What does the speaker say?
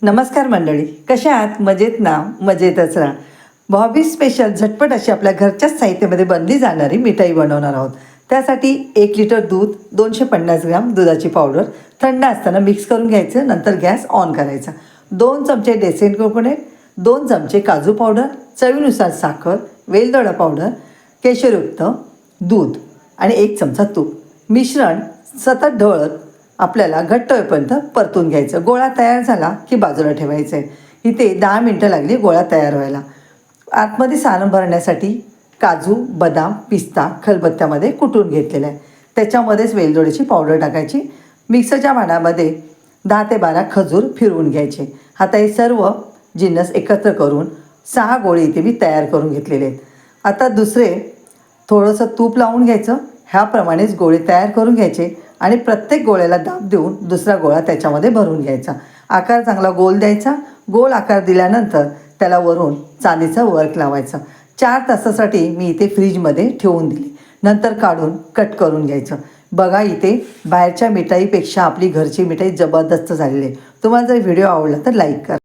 नमस्कार मंडळी, कशा आहात? मजेत ना? मजेतच राहा. भाऊबीज स्पेशल झटपट अशी आपल्या घरच्याच साहित्यामध्ये बनली जाणारी मिठाई बनवणार आहोत. त्यासाठी 1 लिटर दूध, 250 ग्राम दुधाची पावडर थंड असताना मिक्स करून घ्यायचं. नंतर गॅस ऑन करायचा. 2 चमचे डेसिकेटेड कोकोनट, 2 चमचे काजू पावडर, चवीनुसार साखर, वेलदोडा पावडर, केशरयुक्त दूध आणि 1 चमचा तूप. मिश्रण सतत ढवळत आपल्याला घट्ट होईपर्यंत परतून घ्यायचं. गोळा तयार झाला की बाजूला ठेवायचं आहे. इथे 10 मिनटं लागली गोळा तयार व्हायला. आतमध्ये सारण भरण्यासाठी काजू, बदाम, पिस्ता खलबत्त्यामध्ये कुटून घेतलेला आहे. त्याच्यामध्येच वेलदोड्याची पावडर टाकायची. मिक्सरच्या भांड्यामध्ये 10 ते 12 खजूर फिरवून घ्यायचे. आता हे सर्व जिन्नस एकत्र करून 6 गोळे इथे मी तयार करून घेतलेले आहेत. आता दुसरे थोडंसं तूप लावून घ्यायचं. ह्याप्रमाणेच गोळे तयार करून घ्यायचे आणि प्रत्येक गोळ्याला दाब देऊन दुसरा गोळा त्याच्यामध्ये भरून घ्यायचा. आकार चांगला गोल द्यायचा. गोल आकार दिल्यानंतर त्याला वरून चांदीचा वर्क लावायचा. 4 तासासाठी मी इथे फ्रीजमध्ये ठेवून दिली. नंतर काढून कट करून घ्यायचं. बघा, इथे बाहेरच्या मिठाईपेक्षा आपली घरची मिठाई जबरदस्त झालेली आहे. तुम्हाला जर व्हिडिओ आवडला तर लाईक करा.